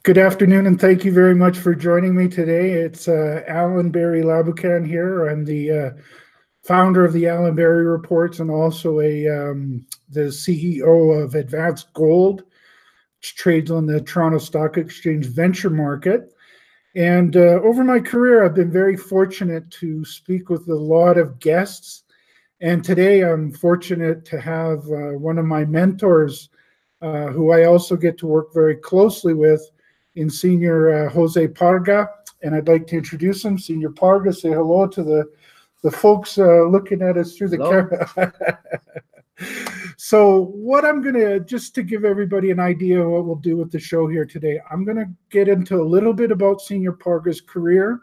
Good afternoon, and thank you very much for joining me today. It's Alan Barry Laboucan here. I'm the founder of the Alan Barry Reports and also the CEO of Advanced Gold, which trades on the Toronto Stock Exchange venture market. And over my career, I've been very fortunate to speak with a lot of guests. And today I'm fortunate to have one of my mentors, who I also get to work very closely with, in Senior Jose Parga. And I'd like to introduce him. Senior Parga, say hello to the folks looking at us through the camera. So what I'm going to, just to give everybody an idea of what we'll do with the show here today, I'm going to get into a little bit about Senior Parga's career.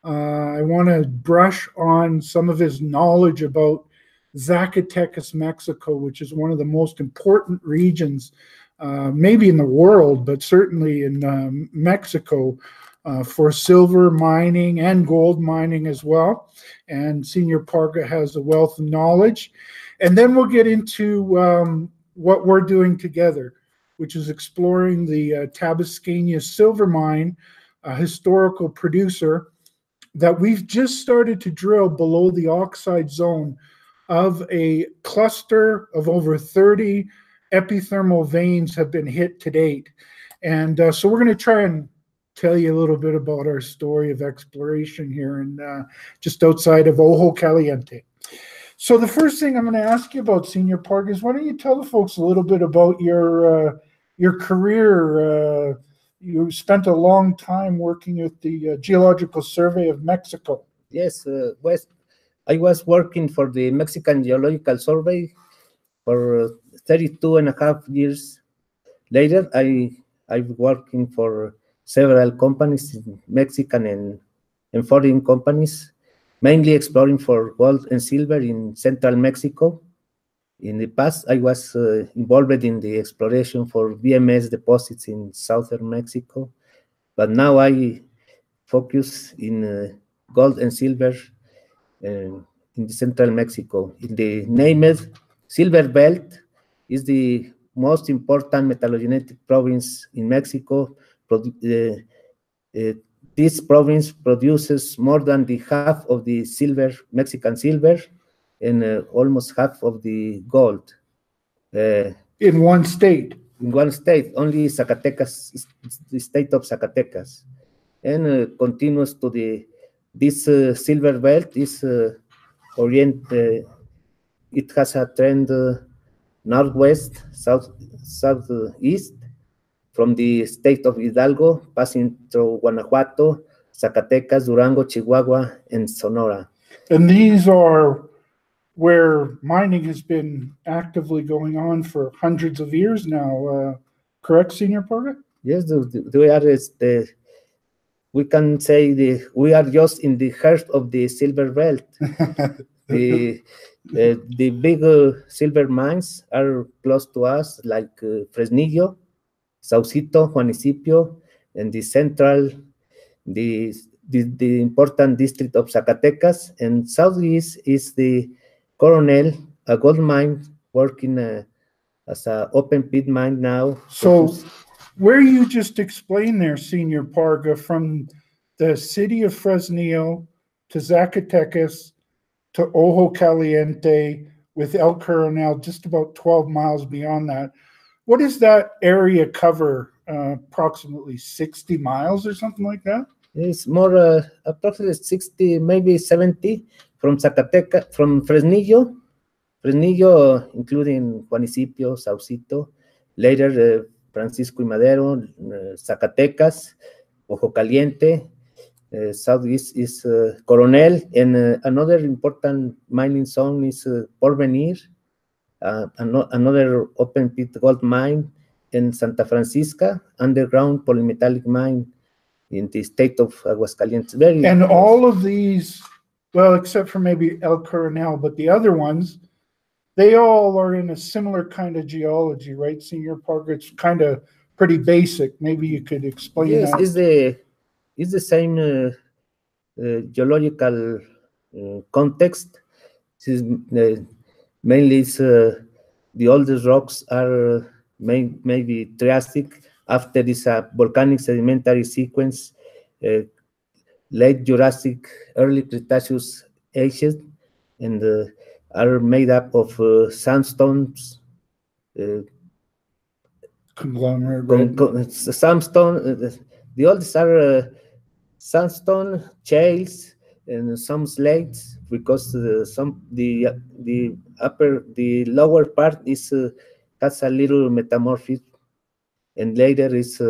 I want to brush on some of his knowledge about Zacatecas, Mexico, which is one of the most important regions, maybe in the world, but certainly in Mexico, for silver mining and gold mining as well. And Senior Parga has a wealth of knowledge. And then we'll get into what we're doing together, which is exploring the Tabasqueña silver mine, a historical producer that we've just started to drill below the oxide zone of a cluster of over 30 epithermal veins have been hit to date. And so we're going to try and tell you a little bit about our story of exploration here and just outside of Ojo Caliente. So the first thing I'm going to ask you about, Senior Parga, is why don't you tell the folks a little bit about your career? You spent a long time working with the Geological Survey of Mexico. Yes, I was working for the Mexican Geological Survey for 32 and a half years. Later, I'm working for several companies, Mexican and foreign companies, mainly exploring for gold and silver in central Mexico. In the past, I was involved in the exploration for VMS deposits in southern Mexico, but now I focus in gold and silver in the central Mexico. In the named Silver Belt is the most important metallogenetic province in Mexico. This province produces more than the half of the silver, Mexican silver, and almost half of the gold. In one state? In one state, only Zacatecas, the state of Zacatecas. And continues to this silver belt is it has a trend northwest, southeast, from the state of Hidalgo, passing through Guanajuato, Zacatecas, Durango, Chihuahua, and Sonora. And these are where mining has been actively going on for hundreds of years now, correct, Senior Parga? Yes, we can say we are just in the heart of the silver belt. The big silver mines are close to us, like Fresnillo, Saucito, Juanicipio, and the central, the important district of Zacatecas, and southeast is the Coronel, a gold mine working as an open pit mine now. So where you just explained there, Senior Parga, from the city of Fresnillo to Zacatecas to Ojo Caliente with El Coronel, just about 12 miles beyond that, what does that area cover? Approximately 60 miles or something like that? It's more approximately 60, maybe 70 from Zacatecas, from Fresnillo, including Juanicipio, Saucito, later Francisco y Madero, Zacatecas, Ojo Caliente, southeast is Coronel, and another important mining zone is Porvenir, another open pit gold mine in Santa Francisca, underground polymetallic mine in the state of Aguascalientes. And all of these, well, except for maybe El Coronel, but the other ones, they all are in a similar kind of geology, right, Senior Parga? It's kind of pretty basic. Maybe you could explain that. Yes, it's the same geological context. Mainly the oldest rocks are maybe Triassic, after this volcanic sedimentary sequence, late Jurassic, early Cretaceous ages, and are made up of sandstones, Conglomerate, right? sandstone. The oldest are sandstone, shales, and some slates, because the lower part is has a little metamorphism, and later is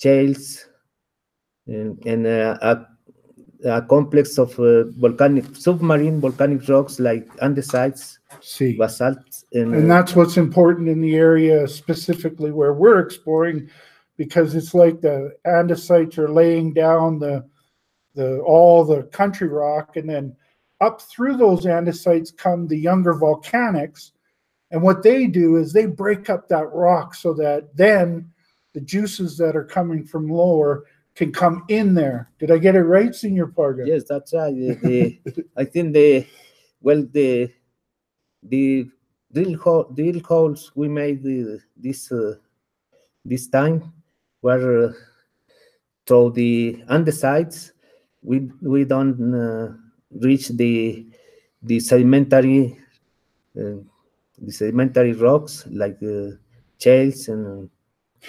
shales and a complex of submarine volcanic rocks like andesites, See, basalt, and that's what's important in the area specifically where we're exploring, because it's like the andesites are laying down all the country rock, and then up through those andesites come the younger volcanics, and what they do is they break up that rock so that then the juices that are coming from lower can come in there. Did I get it right, Senor Parga? Yes, that's right. I think the drill holes we made this time were through the andesites. We don't reach the sedimentary rocks like shales and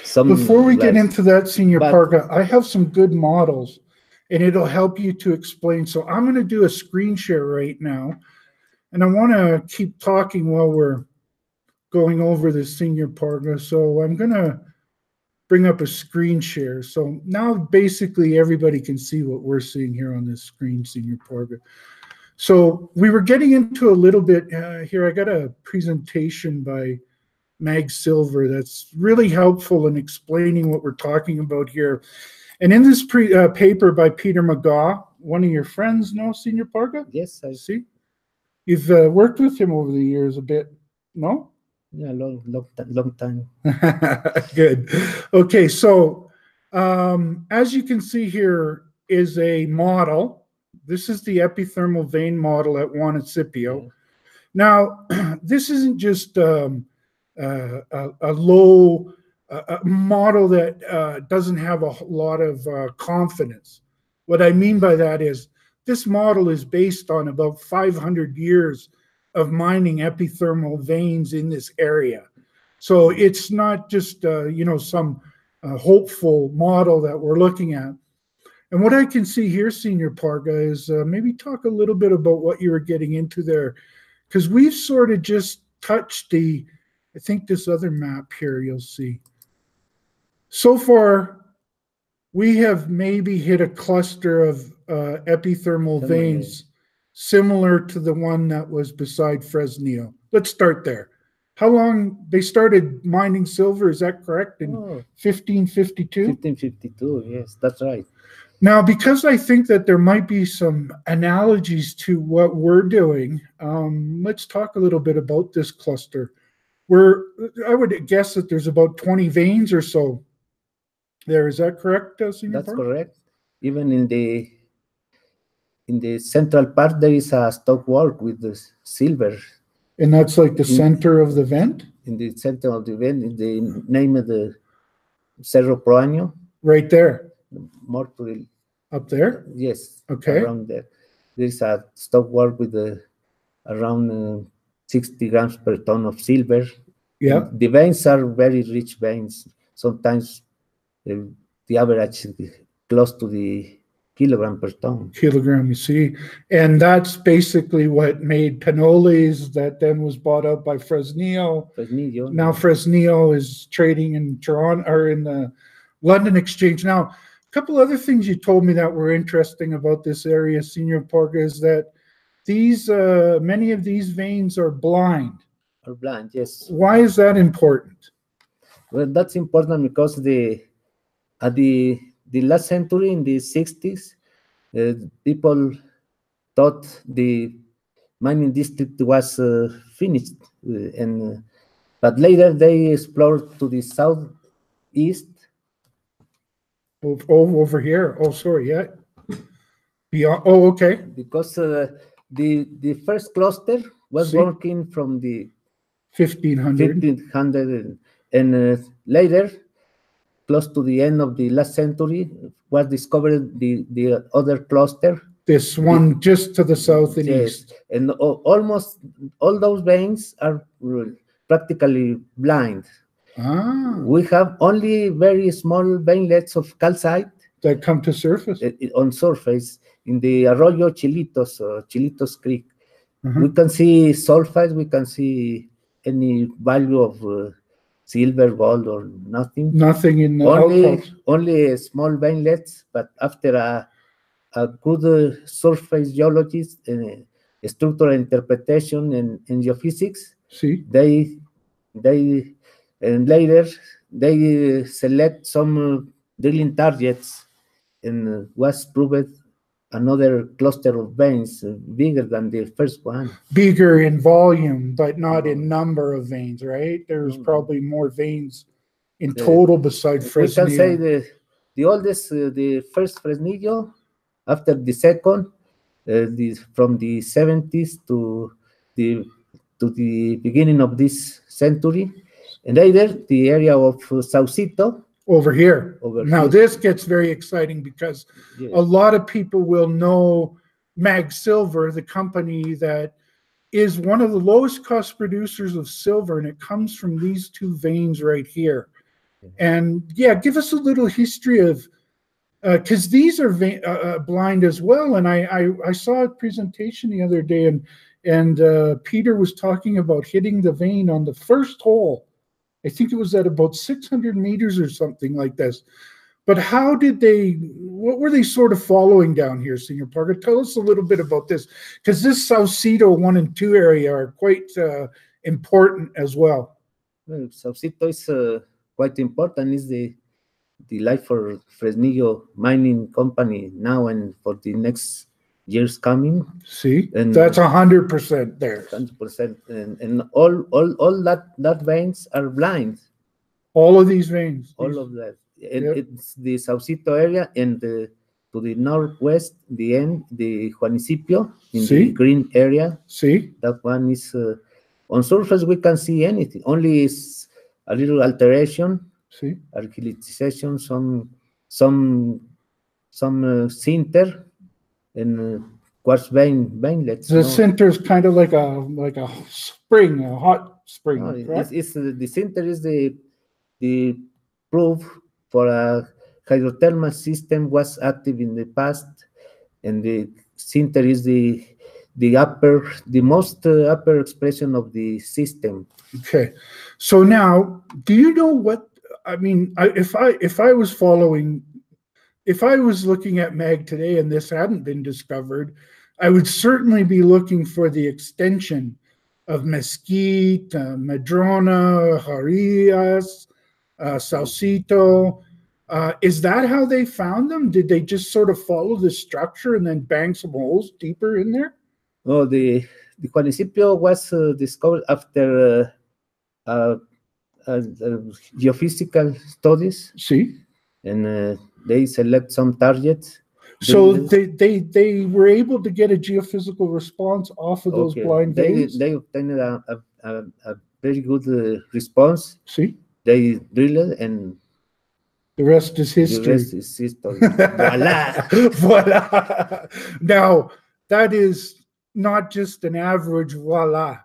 some. Before we get into that, Senor Parga, I have some good models, and it'll help you to explain. So I'm going to do a screen share right now, and I want to keep talking while we're going over this, Senor Parga. So I'm going to bring up a screen share. So now basically everybody can see what we're seeing here on this screen, Senor Parga. So we were getting into a little bit here. I got a presentation by Mag Silver that's really helpful in explaining what we're talking about here. And in this paper by Peter McGaw, one of your friends, no, Senor Parga? Yes, I see. You've worked with him over the years a bit, no? Yeah, long time. Good. Okay, so as you can see here is a model. This is the epithermal vein model at Juanicipio. Yeah. Now, this isn't just a low model that doesn't have a lot of confidence. What I mean by that is this model is based on about 500 years of mining epithermal veins in this area. So it's not just, some hopeful model that we're looking at. And what I can see here, Senor Parga, is maybe talk a little bit about what you were getting into there, because we've sort of just touched I think this other map here you'll see. So far, we have maybe hit a cluster of epithermal veins similar to the one that was beside Fresnillo. Let's start there. How long they started mining silver, is that correct? In 1552? 1552, yes, that's right. Now, because I think that there might be some analogies to what we're doing, let's talk a little bit about this cluster. I would guess that there's about 20 veins or so there. Is that correct, Senor? That's correct. Even in the central part, there is a stonework with the silver. And that's like the center of the vent? In the center of the vent, in the name of the Cerro Proaño. Right there. More to the, up there? Yes. Okay. Around there. There is a stonework with around 60 grams per ton of silver. Yeah. The veins are very rich veins. Sometimes the average is close to the kilogram per ton. Kilogram, you see. And that's basically what made Pinolles, that then was bought out by Fresnillo. Now Fresnillo is trading in Toronto, or in the London Exchange. Now, a couple other things you told me that were interesting about this area, Senor Parga, is that many of these veins are blind. Are blind, yes. Why is that important? Well, that's important because at the last century, in the 60s, people thought the mining district was finished, but later they explored to the southeast. Over here. Oh, sorry, yeah. Beyond. Oh, okay. Because the first cluster was working from the 1500, And later, close to the end of the last century, was discovered the other cluster. This one just to the south and Yes, east. and almost all those veins are practically blind. Ah, We have only very small veinlets of calcite that come to surface. on surface in the Arroyo Chilitos, Chilitos Creek. Mhm. We can see sulfides, we can see any value of silver, gold, or nothing. Nothing in the Only, outcrops. only small veinlets, but after a good surface geologist, structural interpretation, and geophysics, See, they and later they select some drilling targets, and was proved another cluster of veins bigger than the first one. bigger in volume, but not in number of veins, right? There's No. probably more veins in The- total beside We can say Fresnillo. the oldest, the first Fresnillo, after the second, from the 70s to the beginning of this century, and later the area of Saucito. Over here. Over Now, here. this gets very exciting because Yes. a lot of people will know Mag Silver, the company that is one of the lowest cost producers of silver, and it comes from these two veins right here. And yeah, give us a little history of, because these are blind as well. And I saw a presentation the other day, and Peter was talking about hitting the vein on the first hole. I think it was at about 600 meters or something like this. But how did what were they sort of following down here, Senor Parker? Tell us a little bit about this, because this Saucito 1 and 2 area are quite important as well. Well, Saucito is quite important. It's the life for Fresnillo mining company now and for the next years coming. See, And that's 100% there. 100%, and all that veins are blind. All of these veins. All of that. And Yep. it's the Saucito area, and to the northwest, the Juanicipio in See? the green area. See, That one is on surface we can see anything. Only is a little alteration, see, argillization, some sinter, and quartz veinlets. the center is kind of like a spring, a hot spring. No, correct? it's the sinter is the proof for a hydrothermal system was active in the past, and the sinter is the most upper expression of the system. Okay, so now, do you know what I mean? If I was following, if I was looking at Mag today and this hadn't been discovered, I would certainly be looking for the extension of Mesquite, Madrona, Jarias, Saucito. Is that how they found them? Did they just sort of follow the structure and then bang some holes deeper in there? Oh, the Juanicipio was discovered after geophysical studies, See, and they select some targets. so they were able to get a geophysical response off of those blind veins. They obtained a very good response. See, They drilled, and the rest is history. the rest is history. Voila! Voila. Now, that is not just an average voila.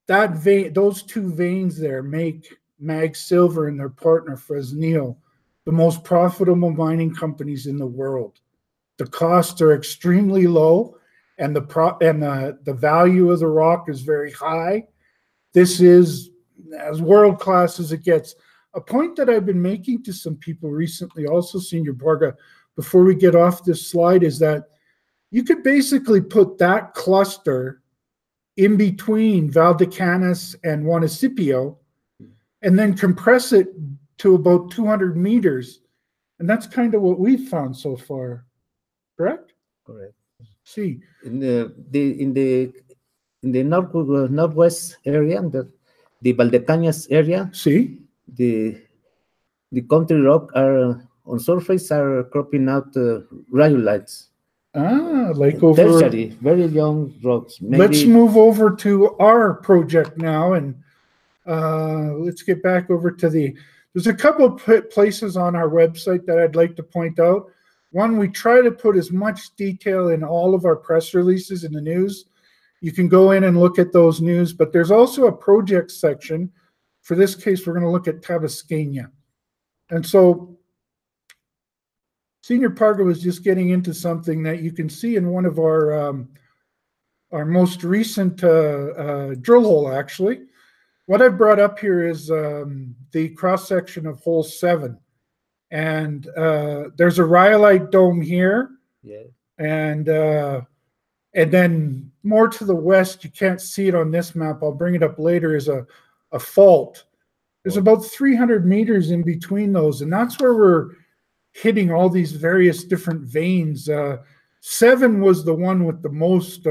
That vein, those two veins there make Mag Silver and their partner Fresnillo the most profitable mining companies in the world. The costs are extremely low, and the value of the rock is very high. This is as world class as it gets. A point that I've been making to some people recently, also, Senor Parga, before we get off this slide, is that you could basically put that cluster in between Valdecañas and Juanicipio and then compress it to about 200 meters. And that's kind of what we've found so far. Correct? Correct. See. In the northwest area, the Valdecañas area, See? the country rock are on surface are cropping out rhyolites. Like over. Tertiary, very young rocks. Maybe, Let's move over to our project now, and Let's get back over to there's a couple of places on our website that I'd like to point out. One, we try to put as much detail in all of our press releases in the news. You can go in and look at those news, but there's also a project section. For this case, we're going to look at Tabasqueña. And so Senior Parga was just getting into something that you can see in one of our most recent drill hole, actually. What I've brought up here is the cross-section of hole 7. And there's a rhyolite dome here. Yeah. And then more to the west, you can't see it on this map, I'll bring it up later, is a fault. There's about 300 meters in between those, and that's where we're hitting all these various different veins. 7 was the one with the most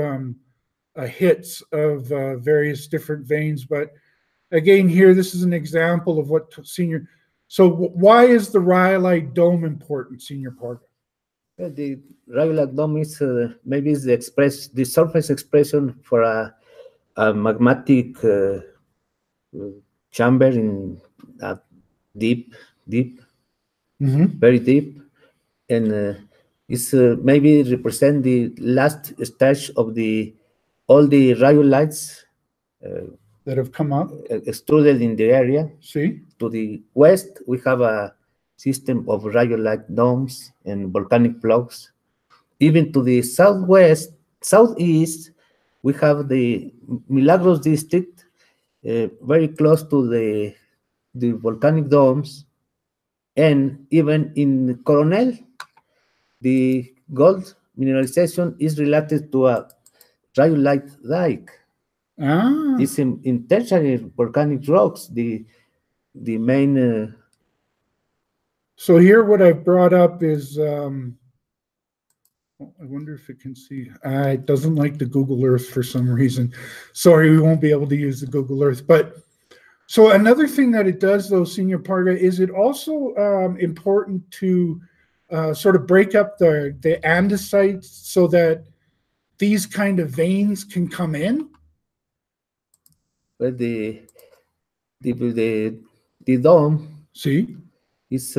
hits of various different veins, but again here, this is an example of what Senior... So why is the rhyolite dome important, Senior Parga? The rhyolite dome is maybe is the surface expression for a magmatic chamber in deep, very deep, and it's maybe represent the last stage of all the rhyolites that have come up, extruded in the area. See, to the west, we have a system of rhyolite domes and volcanic plugs. Even to the southeast, we have the Milagros district, very close to the volcanic domes, and even in Coronel, the gold mineralization is related to a rhyolite dike. It's in tertiary volcanic rocks, the main. So here, what I've brought up is, I wonder if it can see. It doesn't like the Google Earth for some reason. Sorry, we won't be able to use the Google Earth. But so another thing that it does, though, Senior Parga, is it also important to sort of break up the andesites so that these kind of veins can come in? But the dome, see, is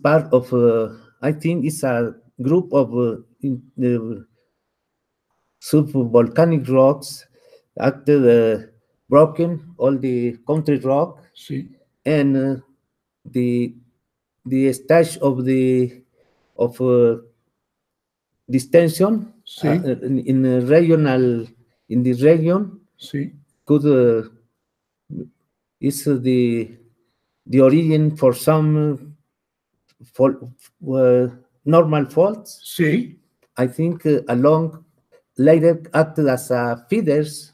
part of I think it's a group of subvolcanic rocks after broken all the country rock. See, and the stage of distension in the region. See, could is the origin for some normal faults. See, I think along later acted as feeders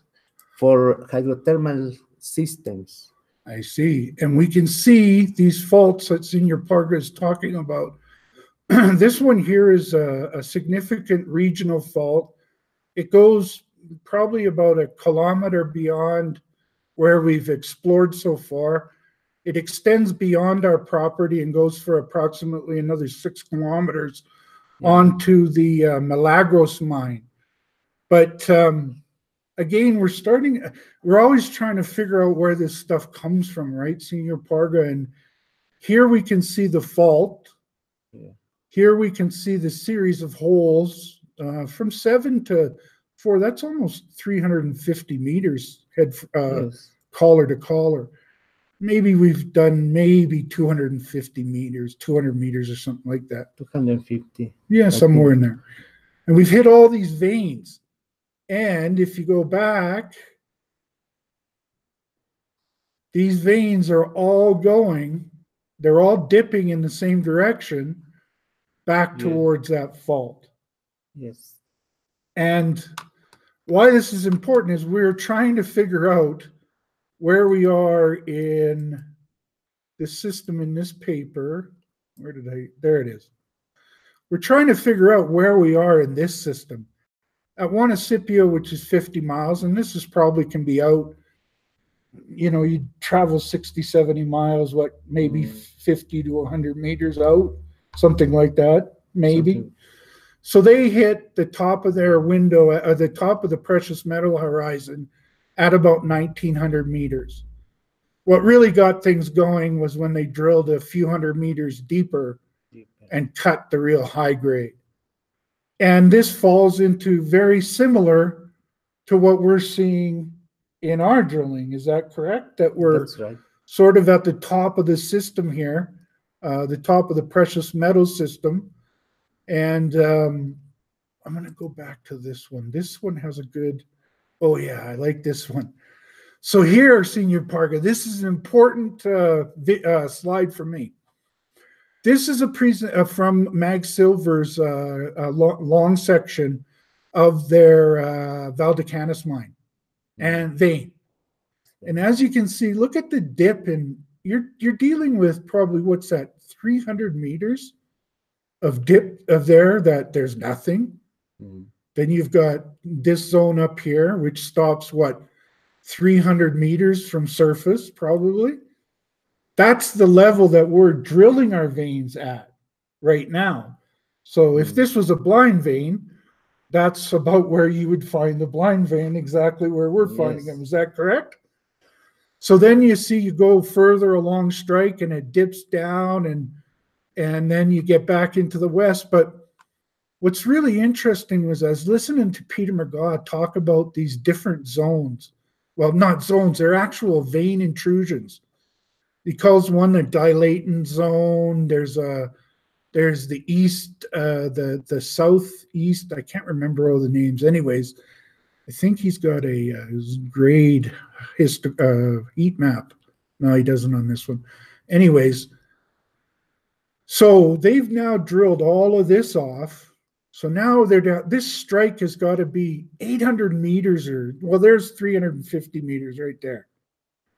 for hydrothermal systems. I see, and we can see these faults that Senior Parga is talking about. This one here is a significant regional fault. It goes probably about 1 kilometer beyond where we've explored so far. It extends beyond our property and goes for approximately another 6 kilometers onto the Milagros mine. But again, we're always trying to figure out where this stuff comes from, right, Senior Parga? And here we can see the fault. Yeah. Here we can see the series of holes from 7 to 4. That's almost 350 meters collar to collar. Maybe we've done 250 meters, 200 meters or something like that. 250. Yeah, somewhere in there. And we've hit all these veins. And if you go back, these veins are all they're all dipping in the same direction back towards that fault. Yes. And why this is important is we're trying to figure out where we are in the system in this paper. There it is. We're trying to figure out where we are in this system. At Juanicipio, which is 50 miles, and this is probably can be out, you travel 60, 70 miles, maybe 50 to 100 meters out, something like that, maybe. So they hit the top of their window, at the top of the precious metal horizon at about 1,900 meters. what really got things going was when they drilled a few hundred meters deeper and cut the real high grade. And this falls into very similar to what we're seeing in our drilling. Is that correct? That we're That's right. sort of at the top of the system here, the top of the precious metal system. And I'm going to go back to this one. This one has a good, oh yeah, I like this one. So here, Senor Parga, this is an important slide for me. This is a present from Mag Silver's long section of their Valdecañas mine and vein. And as you can see, look at the dip, and you're dealing with probably, what's that, 300 meters of dip of there that there's nothing. Then you've got this zone up here, which stops what, 300 meters from surface, probably. That's the level that we're drilling our veins at right now. So if this was a blind vein, that's about where you would find the blind vein, exactly where we're finding them. Is that correct? So then you see you go further along strike and it dips down, and then you get back into the west. But what's really interesting was I was listening to Peter McGaw talk about these different zones. Well, not zones, they're actual vein intrusions. He calls one a dilating zone. There's the east, the southeast. I can't remember all the names. Anyways, I think he's got a grade heat map. No, he doesn't on this one. Anyways, so they've now drilled all of this off. So now they're down. This strike has got to be 800 meters, or well, there's 350 meters right there.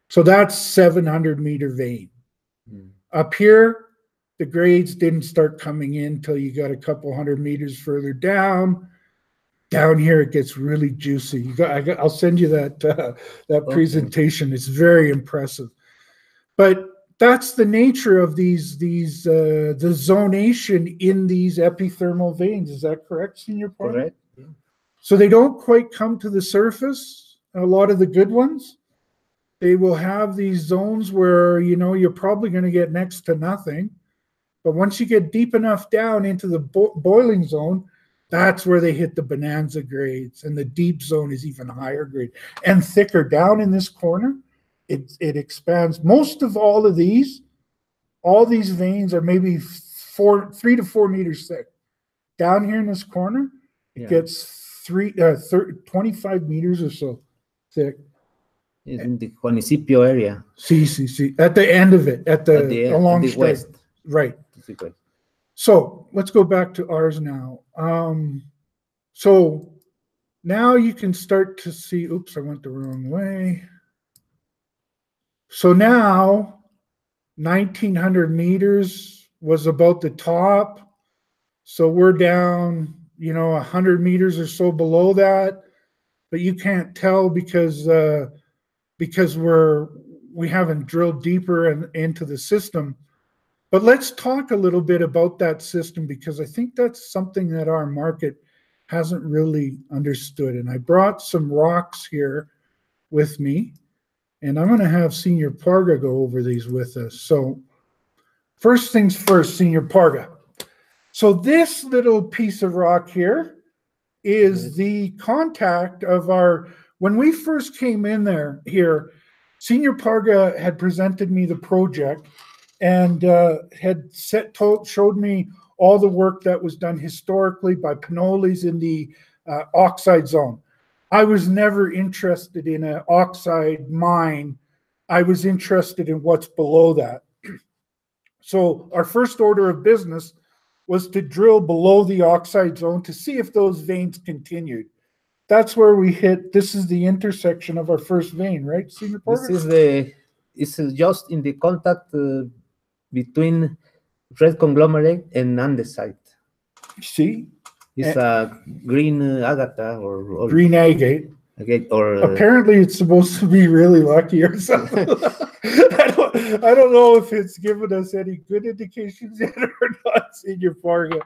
So that's 700-meter vein. Up here, the grades didn't start coming in until you got a couple hundred meters further down. Down here, it gets really juicy. I'll send you that presentation. It's very impressive. But that's the nature of the zonation in these epithermal veins. Is that correct, Senor Parga? Correct. Yeah. So they don't quite come to the surface, a lot of the good ones. They will have these zones where, you're probably going to get next to nothing. But once you get deep enough down into the boiling zone, that's where they hit the bonanza grades. And the deep zone is even higher grade and thicker. Down in this corner, it expands. Most of all these veins are maybe 3 to 4 meters thick. Down here in this corner, it gets 25 meters or so thick. In the Juanicipio area. See. At the end of it, along the west. Right. So let's go back to ours now. So now you can start to see, oops, I went the wrong way. So now 1,900 meters was about the top. So we're down, 100 meters or so below that, but you can't tell because we haven't drilled deeper into the system. But let's talk a little bit about that system, because I think that's something that our market hasn't really understood. And I brought some rocks here with me, and I'm going to have Senor Parga go over these with us. So first things first, Senor Parga. So this little piece of rock here is the contact of when we first came in here, Senor Parga had presented me the project and showed me all the work that was done historically by Pinollis in the oxide zone. I was never interested in an oxide mine. I was interested in what's below that. So our first order of business was to drill below the oxide zone to see if those veins continued. That's where we hit. This is the intersection of our first vein, right, Senor Parga? It's just in the contact between red conglomerate and andesite. See? It's a green agate or green agate. Apparently it's supposed to be really lucky or something. I don't know if it's given us any good indications yet or not, Senor Parga.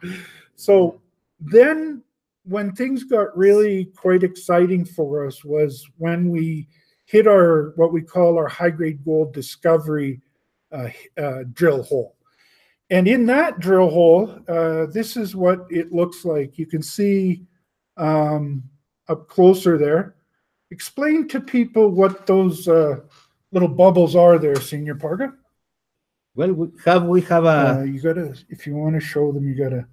So then when things got really quite exciting for us was when we hit our what we call our high-grade gold discovery drill hole. And in that drill hole, this is what it looks like. You can see up closer there. Explain to people what those little bubbles are there, Senior Parga. Well, we have a. You gotta, if you want to show them, you gotta.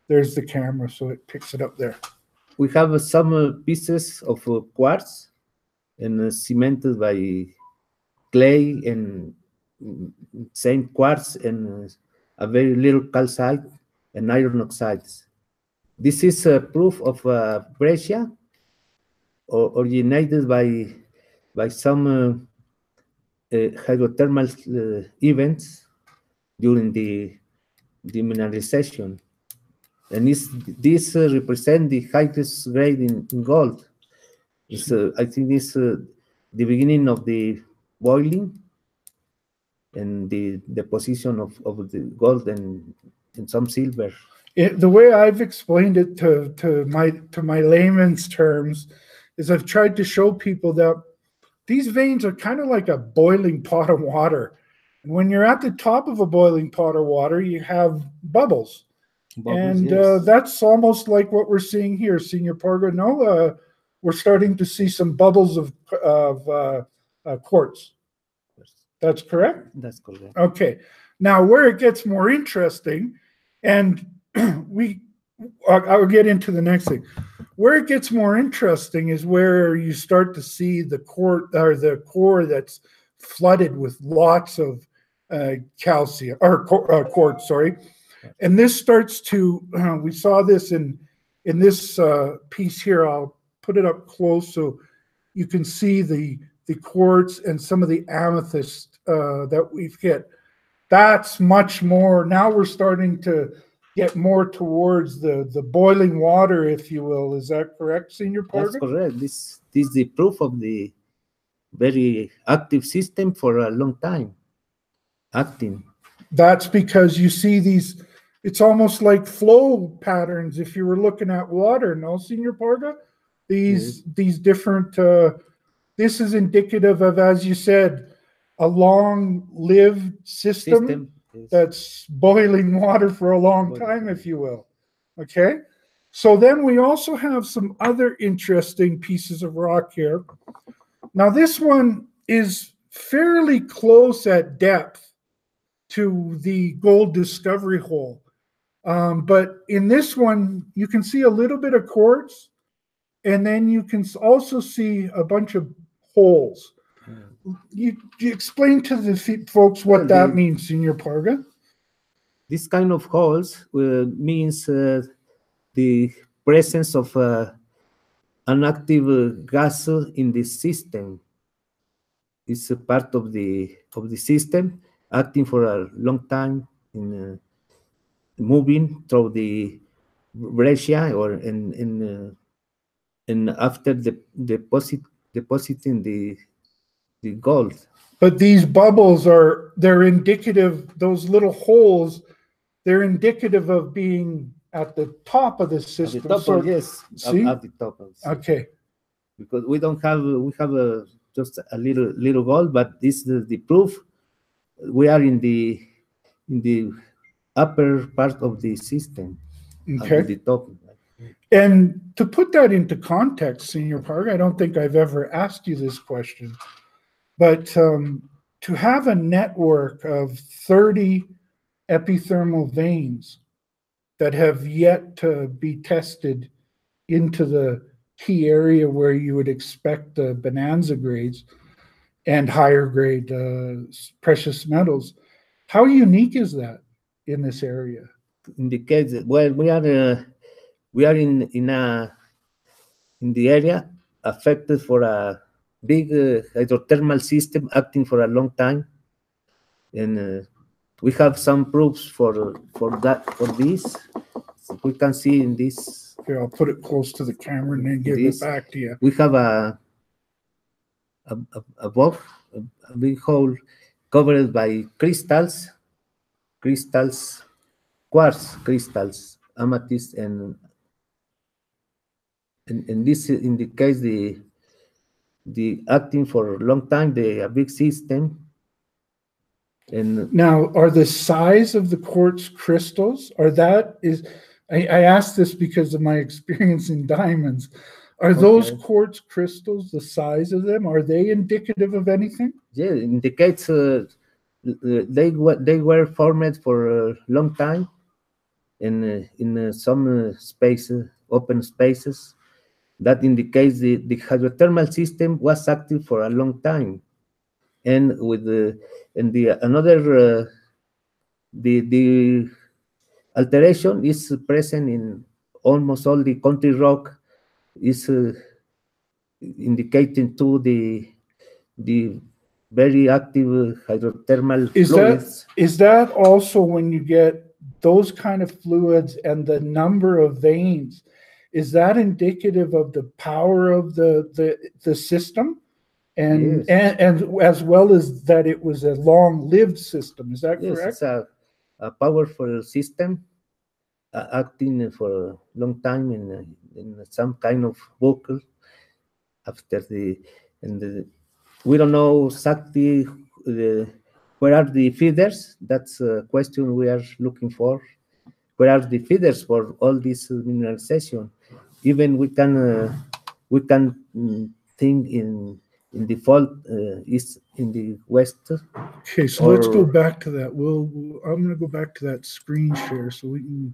There's the camera, so it picks it up there. We have some pieces of quartz and cemented by clay and same quartz and a very little calcite and iron oxides. This is a proof of breccia originated by some hydrothermal events during the mineralization. And this represents the highest grade in gold. I think this the beginning of the boiling and the deposition of the gold and some silver. The way I've explained it to my layman's terms is I've tried to show people that these veins are kind of like a boiling pot of water. And when you're at the top of a boiling pot of water, you have bubbles. And yes. That's almost like what we're seeing here, Senior Parga. No, we're starting to see some bubbles of quartz. That's correct? That's correct. Okay. Now, where it gets more interesting, and I'll get into the next thing. Where it gets more interesting is where you start to see the core that's flooded with lots of calcium or quartz. Sorry. And this starts to, we saw this in this piece here. I'll put it up close so you can see the quartz and some of the amethyst that we've hit. That's much more. Now we're starting to get more towards the boiling water, if you will. Is that correct, Senior Parga? That's correct. This is the proof of the very active system for a long time. Acting. That's because you see these. It's almost like flow patterns if you were looking at water, no, Senior Parga? These different, this is indicative of, as you said, a long-lived system yes. That's boiling water for a long time, if you will. Okay? So then we also have some other interesting pieces of rock here. Now this one is fairly close at depth to the gold discovery hole. But in this one, you can see a little bit of quartz, and then you can also see a bunch of holes. You explain to the folks what that means, Senior Parga? This kind of holes means the presence of an active gas in the system. It's a part of the system, acting for a long time in moving through the breccia or and after depositing the gold. But these bubbles they're indicative, those little holes, they're indicative of being at the top of the system. At the top, yes. See? At the top. Okay. Because we have just a little gold, but this is the proof. We are in the upper part of the system. Okay. At the top. And to put that into context, Senior Parga, I don't think I've ever asked you this question, but to have a network of 30 epithermal veins that have yet to be tested into the key area where you would expect the bonanza grades and higher grade precious metals, how unique is that in this area? In the case, well, we are in the area affected for a big hydrothermal system acting for a long time, and we have some proofs for this. We can see in this. Here, I'll put it close to the camera and then give it back to you. We have a big hole covered by crystals, quartz crystals, amethyst, and this indicates the the acting for a long time, a big system. And Now, are the size of the quartz crystals, I asked this because of my experience in diamonds. Are those Okay. quartz crystals, the size of them, are they indicative of anything? yeah, indicates they were formed for a long time in some spaces, open spaces. That indicates the hydrothermal system was active for a long time, and with the alteration is present in almost all the country rock, is indicating to the very active hydrothermal Is fluids. that also when you get those kind of fluids and the number of veins, is that indicative of the power of the system? And, Yes. and as well as that it was a long-lived system, is that Yes, correct? it's a powerful system acting for a long time in some kind of buckle. After we don't know exactly where are the feeders. That's a question we are looking for. Where are the feeders for all this mineralization? Even we can think in the fault is in the west. Okay, so let's go Or back to that. I'm going to go back to that screen share so we can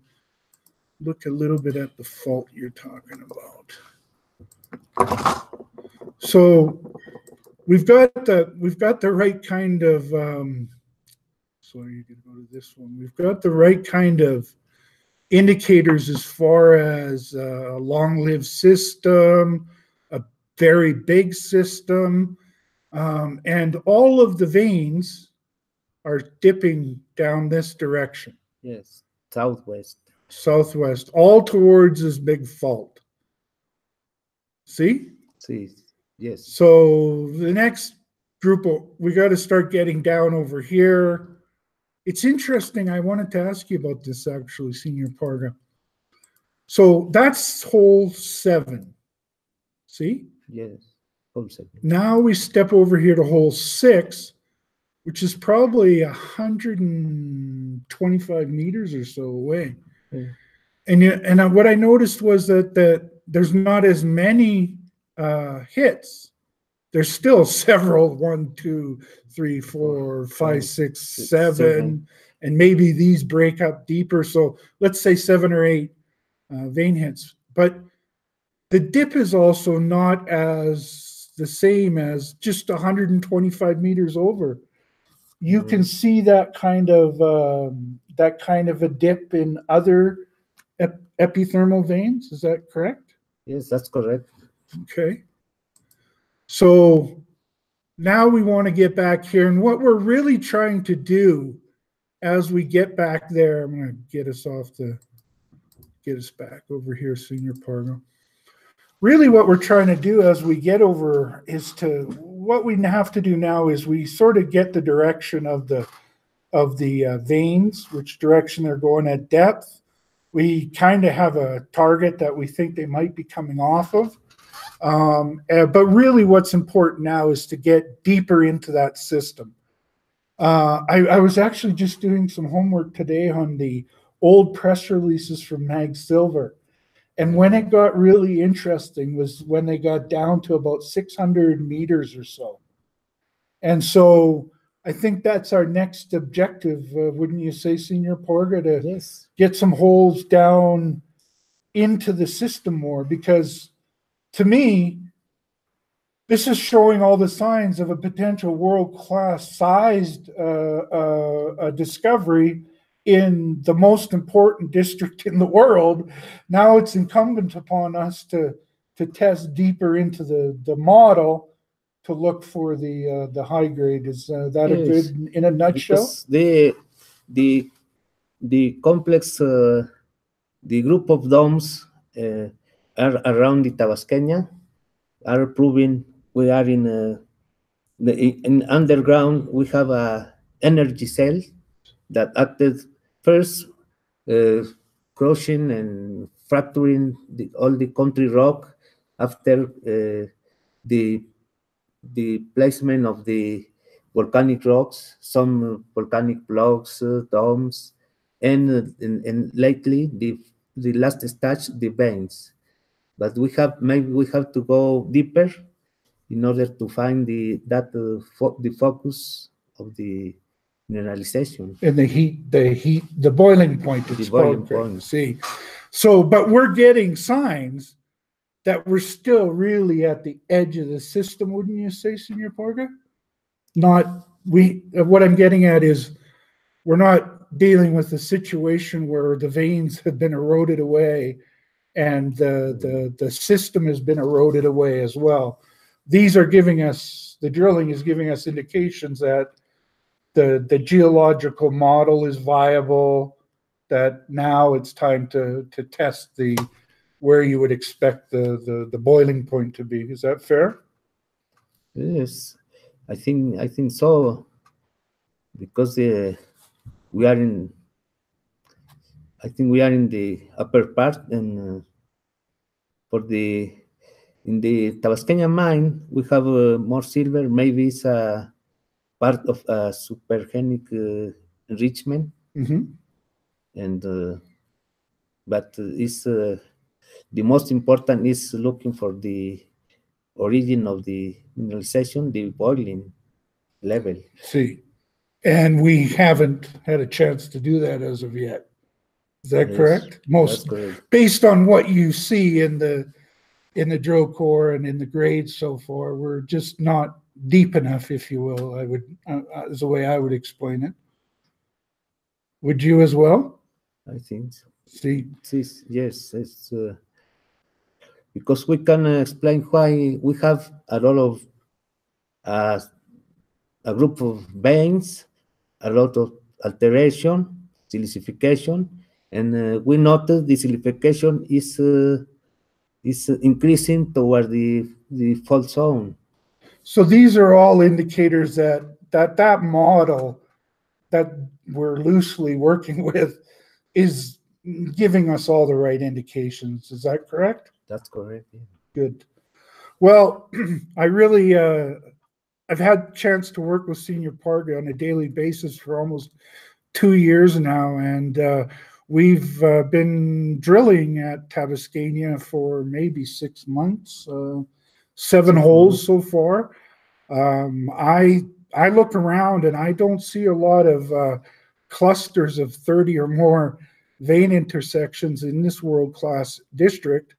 look a little bit at the fault you're talking about. So we've got the right kind of sorry, you can go to this one. We've got the right kind of indicators as far as a long-lived system, a very big system, and all of the veins are dipping down this direction. yes, southwest. Southwest, all towards this big fault. See? See, yes. So the next group, we got to start getting down over here. It's interesting. I wanted to ask you about this actually, Senior Parga. So that's hole 7. See? Yes. Hole 7. Now we step over here to hole 6, which is probably 125 meters or so away. Yeah. And what I noticed was that there's not as many hits. There's still several, 1, 2, 3, 4, 5, 6, 7, and maybe these break up deeper. So let's say 7 or 8 vein hits. But the dip is also not as the same as just 125 meters over. You can see that kind of a dip in other epithermal veins. Is that correct? Yes, that's correct. Okay. So now we want to get back here, and what we're really trying to do as we get back there, I'm going to get us back over here, Senior Parga. Really what we're trying to do as we get over what we have to do now is we sort of get the direction of the veins, which direction they're going at depth. We kind of have a target that we think they might be coming off of. But really what's important now is to get deeper into that system. I was actually just doing some homework today on the old press releases from Mag Silver. And when it got really interesting was when they got down to about 600 meters or so. And so I think that's our next objective, wouldn't you say, Senior Parga, to Yes. get some holes down into the system more? Because to me, this is showing all the signs of a potential world-class sized discovery in the most important district in the world. Now it's incumbent upon us to test deeper into the model to look for the high grade. Is that a good, in a nutshell? Because the complex, the group of domes are around the Tabasqueña are proving we are in underground. We have a energy cell that acted first, crushing and fracturing all the country rock. After the the placement of the volcanic rocks, some volcanic blocks, domes, and lately the last stage, the veins. But maybe we have to go deeper in order to find the focus of the mineralization. And the boiling point. The boiling point. See, so but we're getting signs that we're still really at the edge of the system, wouldn't you say, Senor Parga? What I'm getting at is we're not dealing with a situation where the veins have been eroded away and the system has been eroded away as well. These are giving us, the drilling is giving us indications that the geological model is viable, that now it's time to test where you would expect the boiling point to be. Is that fair? Yes, I think so, because we are in. I think we are in the upper part, and in the Tabasqueña mine we have more silver. Maybe it's a part of a supergenic enrichment, and but it's the most important is looking for the origin of the mineralization, the boiling level. See, and we haven't had a chance to do that as of yet. Is that correct? That's correct. Based on what you see in the drill core and in the grades so far, we're just not deep enough, if you will. I would, is the way I would explain it. Would you as well? I think so. See, yes, it's because we can explain why we have a lot of a group of veins, a lot of alteration, silicification, and we notice the silicification is increasing toward the fault zone. So these are all indicators that model that we're loosely working with is giving us all the right indications. Is that correct? That's correct. Yeah. Good. Well, I really, I've had a chance to work with Senor Parga on a daily basis for almost 2 years now, and we've been drilling at Tabasqueña for maybe 6 months, 7 holes so far. I look around and I don't see a lot of clusters of 30 or more vein intersections in this world-class district.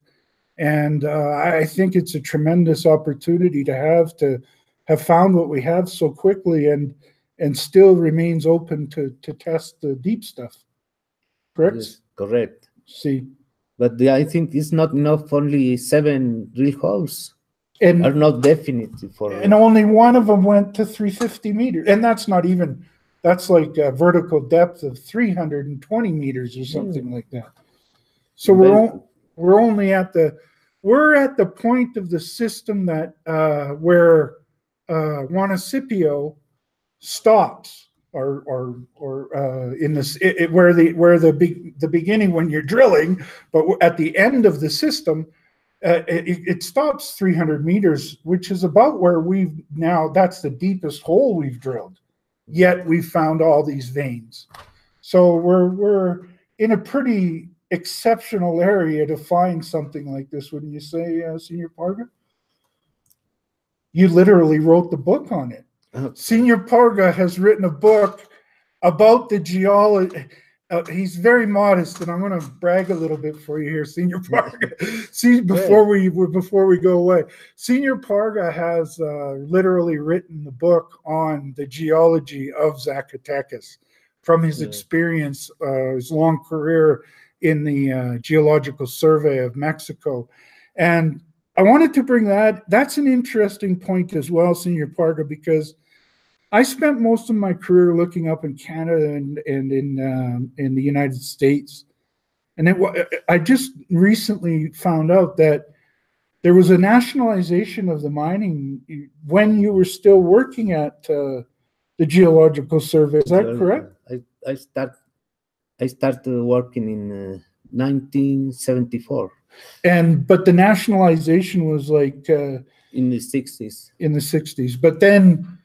And I think it's a tremendous opportunity to have found what we have so quickly and still remains open to test the deep stuff. Correct? Yes, correct. See. But I think it's not enough, only 7 drill holes and are not definitive for. And only one of them went to 350 meters. And that's not even, that's like a vertical depth of 320 meters or something like that. So we're only at the point of the system that where Juanicipio stops, or in this where the beginning when you're drilling, but at the end of the system, it stops 300 meters, which is about where that's the deepest hole we've drilled. Yet we've found all these veins, so we're in a pretty exceptional area to find something like this, wouldn't you say, Senor Parga? You literally wrote the book on it. Senor Parga has written a book about the geology. He's very modest, and I'm going to brag a little bit for you here, Senor Parga. See, before we go away, Senor Parga has literally written the book on the geology of Zacatecas from his experience, his long career in the Geological Survey of Mexico. And I wanted to bring that's an interesting point as well, Senor Parga, because I spent most of my career looking up in Canada and in the United States. And I just recently found out that there was a nationalization of the mining when you were still working at the Geological Survey. Is that correct? I started working in 1974. But the nationalization was like in the 60s. in the 60s. But then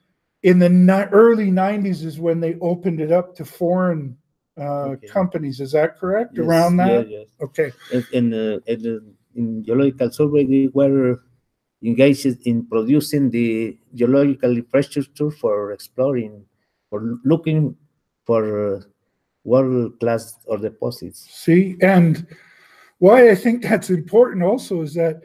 in the early 90s is when they opened it up to foreign Okay. companies. Is that correct? Yes, Around that? yes. Okay. In geological survey, we were engaged in producing the geological infrastructure for exploring, for looking for world-class or deposits. See, and why I think that's important also is that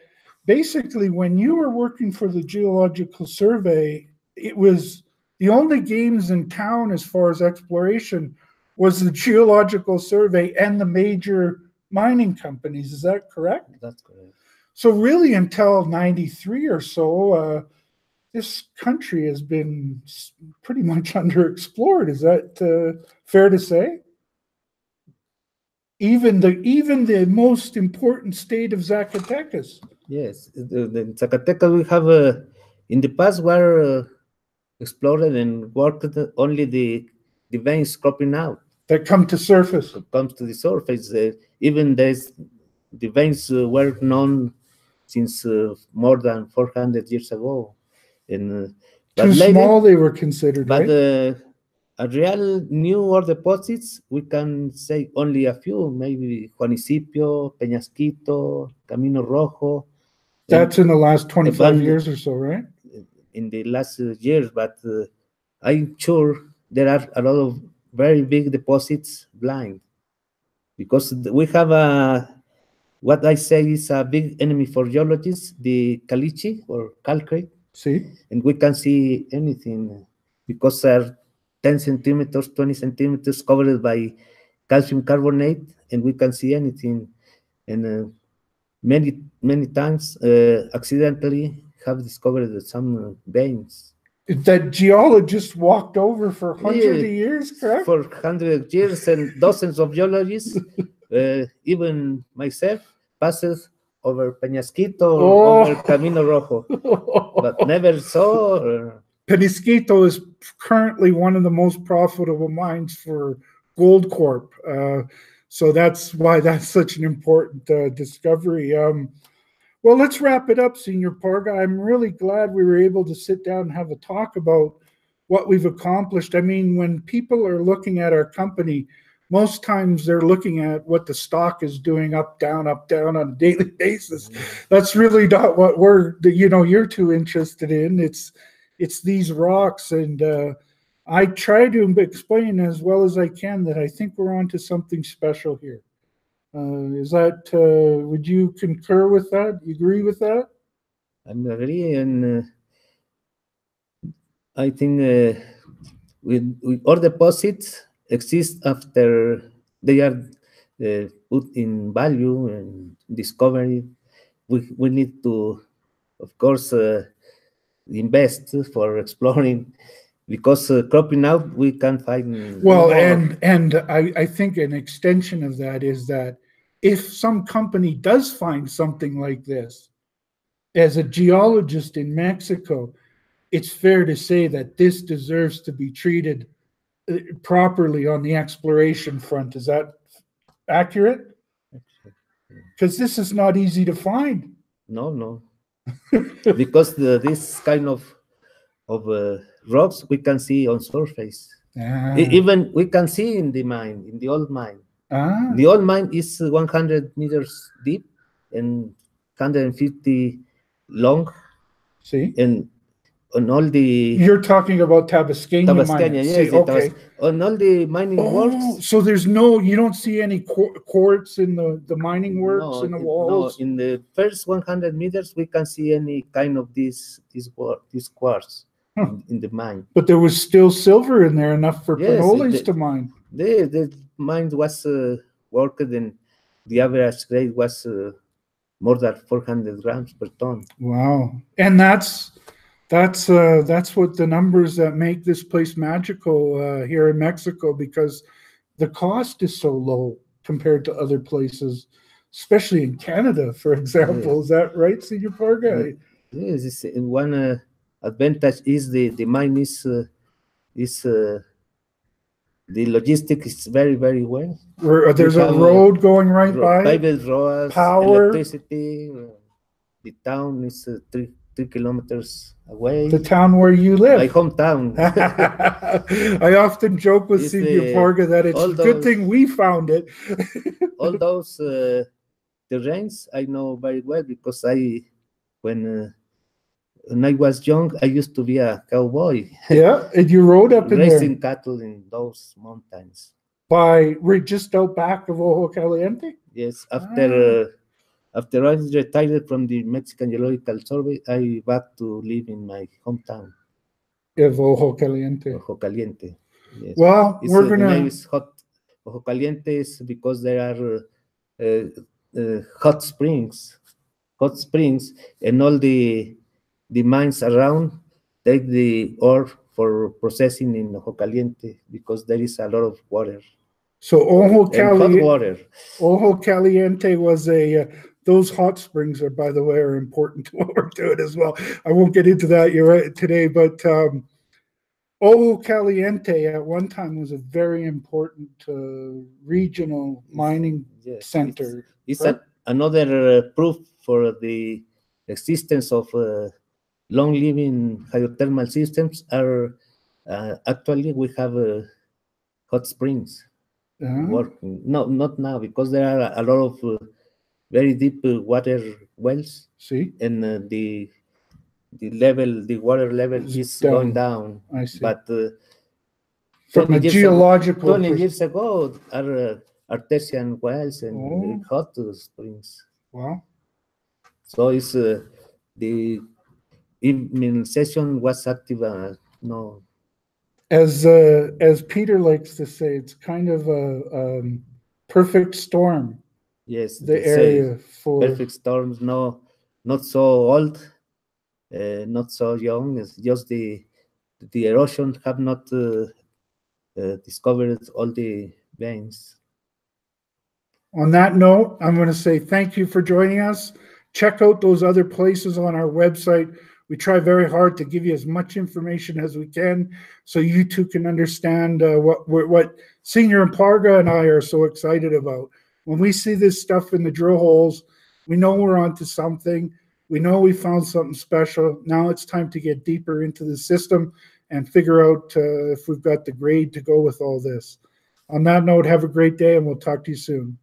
basically when you were working for the Geological Survey, it was the only games in town as far as exploration was the Geological Survey and the major mining companies. Is that correct? That's correct. So really until 93 or so, this country has been pretty much underexplored. Is that fair to say? Even the most important state of Zacatecas. Yes, in Zacatecas we have in the past were explored and worked only the veins cropping out. That come to surface. It comes to the surface. Even the veins were known since more than 400 years ago. And Too small they were considered, but right? a real new ore deposits, we can say only a few, maybe Juanicipio, Peñasquito, Camino Rojo. That's in the last 25 years or so, right? In the last years, but I'm sure there are a lot of very big deposits blind, because we have what I say is a big enemy for geologists, the caliche or calcrete. See? And we can see anything because they're 10 centimeters, 20 centimeters covered by calcium carbonate, and we can see anything. And many times accidentally have discovered some veins. That geologists walked over for hundreds of years, correct? For 100 years, and dozens of geologists, even myself, passes over Peñasquito or over Camino Rojo, but never saw. Peñasquito is currently one of the most profitable mines for Goldcorp. So that's why that's such an important discovery. Well, let's wrap it up, Senor Parga. I'm really glad we were able to sit down and have a talk about what we've accomplished. I mean, when people are looking at our company, most times they're looking at what the stock is doing up, down on a daily basis. That's really not what you're too interested in. It's these rocks. And I try to explain as well as I can that I think we're onto something special here. Would you concur with that? You agree with that? I agree, and I think with all deposits exist after they are put in value and discovery. We need to, of course, invest for exploring, because cropping out we can find. Well, and I think an extension of that is that if some company does find something like this, as a geologist in Mexico, it's fair to say that this deserves to be treated properly on the exploration front. Is that accurate? Because this is not easy to find. No. Because this kind of rocks we can see on surface. Even we can see in the old mine. The old mine is 100 meters deep and 150 long. See? And on all the... You're talking about Tabasqueña mine. Yes. See, okay. On all the mining works. So you don't see any quartz in the mining works in the walls? No, in the first 100 meters, we can see any kind of this quartz in the mine. But there was still silver in there, enough for Panoles to mine. The mine was worked, and the average grade was more than 400 grams per ton. Wow. And that's what the numbers that make this place magical here in Mexico, because the cost is so low compared to other places, especially in Canada, for example. Is that right, Senor Parga? Yes, one advantage is the mine is the logistics is very, very well. There's a road going right by. Private roads, power, electricity. The town is 3 kilometers away. The town where you My live. hometown. I often joke with It's, Senior Parga that it's all a good those- thing we found it. All those terrains I know very well because when I was young, I used to be a cowboy Yeah, and you rode up in raising there cattle in those mountains. we're just out back of Ojo Caliente. Yes, after I retired from the Mexican Geological Survey, I back to live in my hometown, Of Ojo Caliente. Ojo Caliente. Yes. Well, It's, we're the name gonna. is hot. Ojo Caliente is because there are hot springs, and all the mines around take the ore for processing in Ojo Caliente because there is a lot of water So Ojo and hot Caliente. water. Ojo Caliente was a. Those hot springs are, by the way, are important to what we're doing as well. I won't get into that you're right today, but Ojo Caliente at one time was a very important regional mining Yes, center. It's right? another proof for the existence of long-living hydrothermal systems. Are actually we have hot springs working. No, not now because there are a lot of very deep water wells, See, and the water level It's is down. going down. I see. But From 20 a years ago- geological 20 pers- years ago are artesian wells and Oh. hot springs. Wow. So it's the mineralization was active. No, As Peter likes to say, it's kind of a perfect storm. yes, The they say area for perfect storms. No, not so old, not so young. It's just the erosion have not discovered all the veins. On that note, I'm going to say thank you for joining us. Check out those other places on our website. We try very hard to give you as much information as we can so you too can understand what Senior Parga and I are so excited about. When we see this stuff in the drill holes, we know we're onto something. We know we found something special. Now it's time to get deeper into the system and figure out if we've got the grade to go with all this. On that note, have a great day and we'll talk to you soon.